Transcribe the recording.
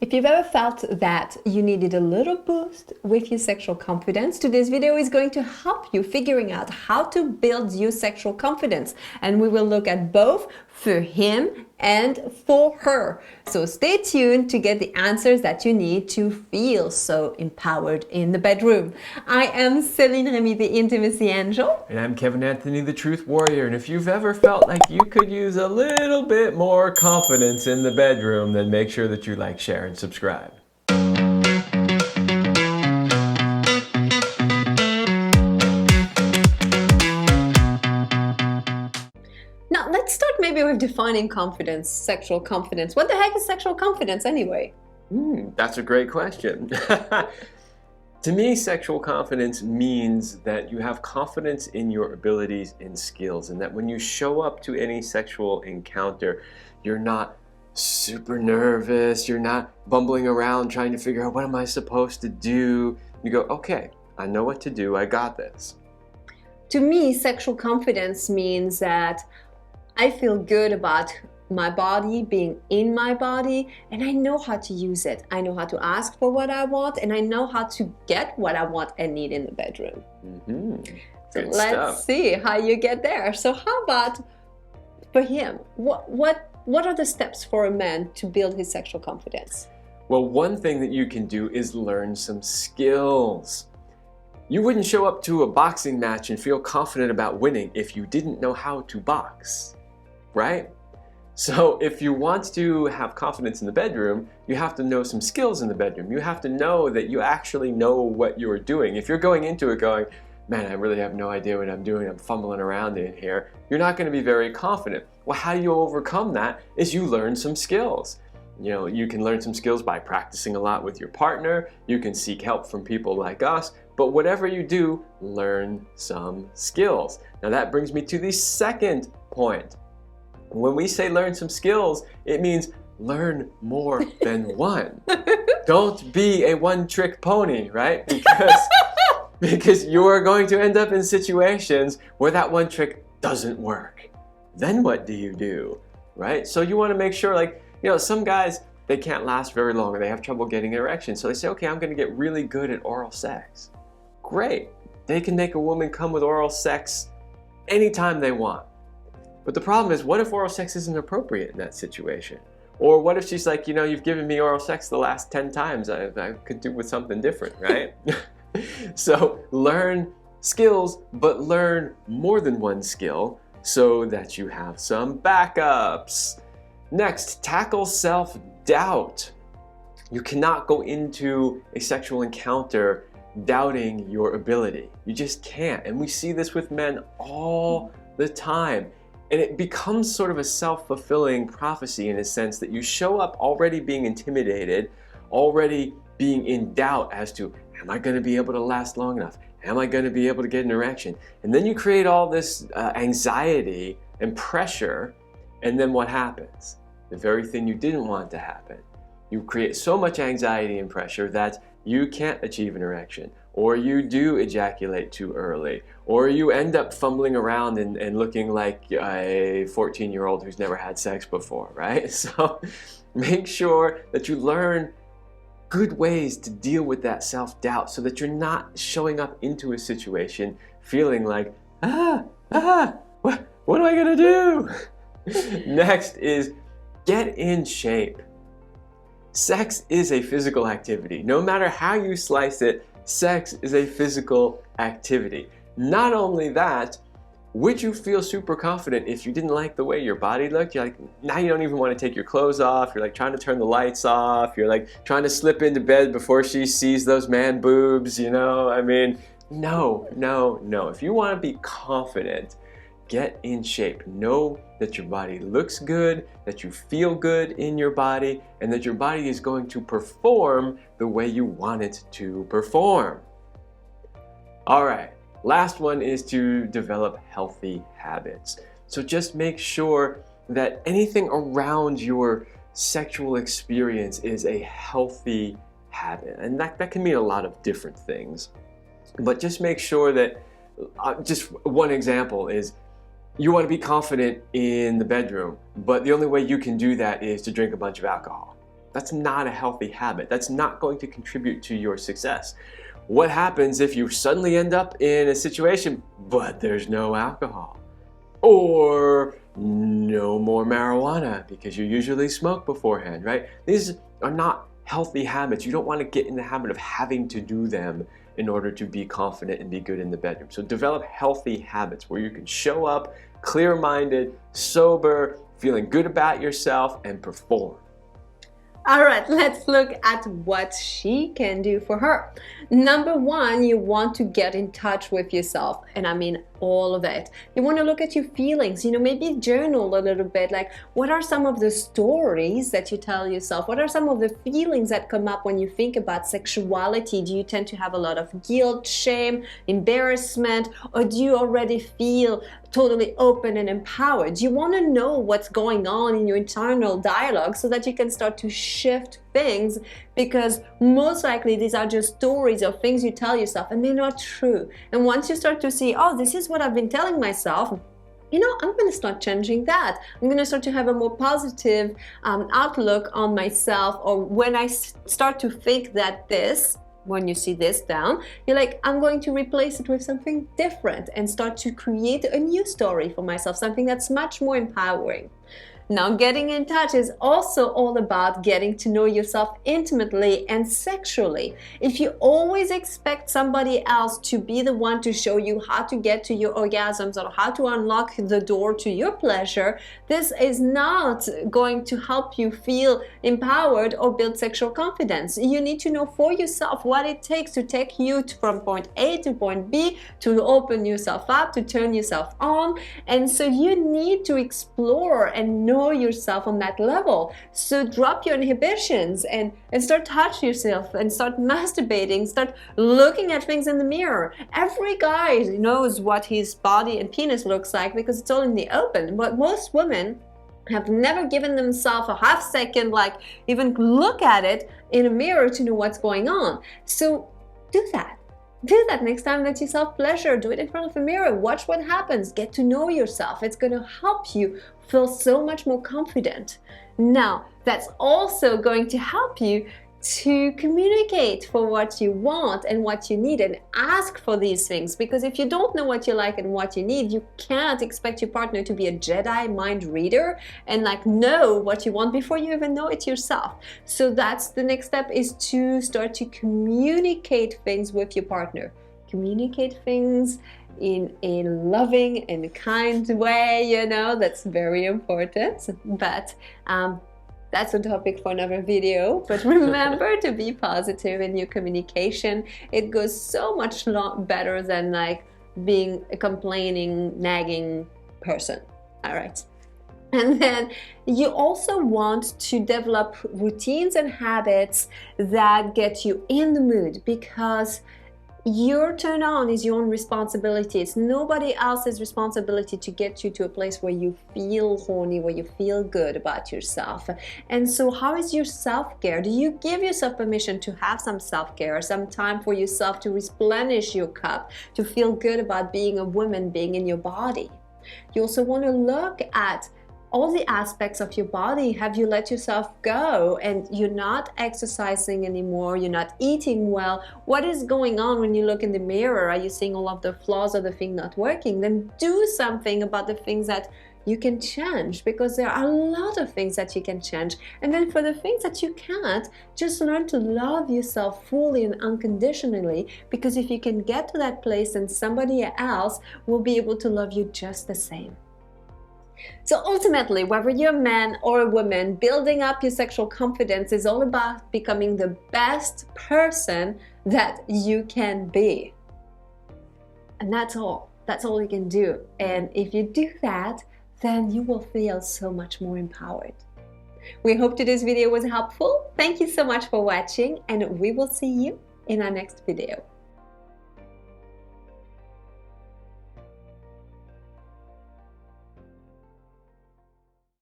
If you've ever felt that you needed a little boost with your sexual confidence, today's video is going to help you figuring out how to build your sexual confidence. And we will look at both for him and for her. So stay tuned to get the answers that you need to feel so empowered in the bedroom. I am Celine Remy, the Intimacy Angel. And I'm Kevin Anthony, the Truth Warrior. And if you've ever felt like you could use a little bit more confidence in the bedroom, then make sure that you like, share, and subscribe. Now, let's start maybe with defining confidence, sexual confidence. What the heck is sexual confidence anyway? That's a great question. To me, sexual confidence means that you have confidence in your abilities and skills, and that when you show up to any sexual encounter, you're not super nervous, you're not bumbling around trying to figure out what am I supposed to do. You go, okay, I know what to do, I got this. To me, sexual confidence means that I feel good about my body, being in my body, and I know how to use it. I know how to ask for what I want, and I know how to get what I want and need in the bedroom. So let's see how you get there. So how about for him? What are the steps for a man to build his sexual confidence? Well, one thing that you can do is learn some skills. You wouldn't show up to a boxing match and feel confident about winning if you didn't know how to box, right? So if you want to have confidence in the bedroom, you have to know some skills in the bedroom. You have to know that you actually know what you're doing. If you're going into it going, man, I really have no idea what I'm doing, I'm fumbling around in here, you're not going to be very confident. Well, how do you overcome that is you learn some skills. You know, you can learn some skills by practicing a lot with your partner, you can seek help from people like us, but whatever you do, learn some skills. Now that brings me to the second point. When we say learn some skills, it means learn more than one. Don't be a one-trick pony, right? Because you are going to end up in situations where that one trick doesn't work. Then what do you do, right? So you want to make sure, like, you know, some guys, they can't last very long or they have trouble getting an erection. So they say, okay, I'm going to get really good at oral sex. Great. They can make a woman come with oral sex anytime they want. But the problem is, what if oral sex isn't appropriate in that situation? Or what if she's like, you know, you've given me oral sex the last 10 times. I could do with something different, right? So learn skills, but learn more than one skill so that you have some backups. Next, tackle self-doubt. You cannot go into a sexual encounter doubting your ability. You just can't. And we see this with men all the time. And it becomes sort of a self-fulfilling prophecy in a sense that you show up already being intimidated, already being in doubt as to, am I going to be able to last long enough? Am I going to be able to get an erection? And then you create all this anxiety and pressure, and then what happens? The very thing you didn't want to happen. You create so much anxiety and pressure that you can't achieve an erection, or you do ejaculate too early, or you end up fumbling around and looking like a 14-year-old who's never had sex before, right? So make sure that you learn good ways to deal with that self-doubt so that you're not showing up into a situation feeling like, what am I gonna do? Next is get in shape. Sex is a physical activity. No matter how you slice it, sex is a physical activity. Not only that, would you feel super confident if you didn't like the way your body looked? You're like, now you don't even want to take your clothes off. You're like trying to turn the lights off. You're like trying to slip into bed before she sees those man boobs, you know? I mean, no. If you want to be confident, get in shape. Know that your body looks good, that you feel good in your body, and that your body is going to perform the way you want it to perform. All right, last one is to develop healthy habits. So just make sure that anything around your sexual experience is a healthy habit. And that can mean a lot of different things. But just make sure that, just one example is, you want to be confident in the bedroom, but the only way you can do that is to drink a bunch of alcohol. That's not a healthy habit. That's not going to contribute to your success. What happens if you suddenly end up in a situation, but there's no alcohol? Or no more marijuana because you usually smoke beforehand, right? These are not healthy habits. You don't want to get in the habit of having to do them in order to be confident and be good in the bedroom. So develop healthy habits where you can show up clear-minded, sober, feeling good about yourself, and perform. All right, let's look at what she can do for her. Number one, you want to get in touch with yourself, and I mean all of it. You want to look at your feelings, maybe journal a little bit, like what are some of the stories that you tell yourself? What are some of the feelings that come up when you think about sexuality? Do you tend to have a lot of guilt, shame, embarrassment, or do you already feel totally open and empowered? You want to know what's going on in your internal dialogue so that you can start to shift things, because most likely these are just stories or things you tell yourself and they're not true. And once you start to see, oh, this is what I've been telling myself, I'm going to start changing that. I'm going to start to have a more positive outlook on myself. Or when I start to think that when you see this down, you're like, I'm going to replace it with something different and start to create a new story for myself, something that's much more empowering. Now, getting in touch is also all about getting to know yourself intimately and sexually. If you always expect somebody else to be the one to show you how to get to your orgasms or how to unlock the door to your pleasure, this is not going to help you feel empowered or build sexual confidence. You need to know for yourself what it takes to take you from point A to point B, to open yourself up, to turn yourself on. And so you need to explore and know yourself on that level. So drop your inhibitions and start touching yourself and start masturbating, start looking at things in the mirror. Every guy knows what his body and penis looks like because it's all in the open, but most women have never given themselves a half second, like even look at it in a mirror to know what's going on. So do that. Do that next time that you self-pleasure. Do it in front of a mirror. Watch what happens. Get to know yourself. It's going to help you feel so much more confident. Now, that's also going to help you to communicate for what you want and what you need, and ask for these things, because if you don't know what you like and what you need, you can't expect your partner to be a Jedi mind reader and know what you want before you even know it yourself. So that's the next step, is to start to communicate things with your partner. Communicate things in a loving and kind way, that's very important. But that's a topic for another video. But remember to be positive in your communication. It goes so much better than being a complaining, nagging person. All right. And then you also want to develop routines and habits that get you in the mood, because your turn on is your own responsibility. It's nobody else's responsibility to get you to a place where you feel horny, where you feel good about yourself. And so how is your self-care? Do you give yourself permission to have some self-care, some time for yourself to replenish your cup, to feel good about being a woman, being in your body? You also want to look at all the aspects of your body. Have you let yourself go and you're not exercising anymore? You're not eating well? What is going on when you look in the mirror? Are you seeing all of the flaws or the thing not working? Then do something about the things that you can change, because there are a lot of things that you can change. And then for the things that you can't, just learn to love yourself fully and unconditionally, because if you can get to that place, then somebody else will be able to love you just the same. So ultimately, whether you're a man or a woman, building up your sexual confidence is all about becoming the best person that you can be. And that's all. That's all you can do. And if you do that, then you will feel so much more empowered. We hope today's video was helpful. Thank you so much for watching, and we will see you in our next video.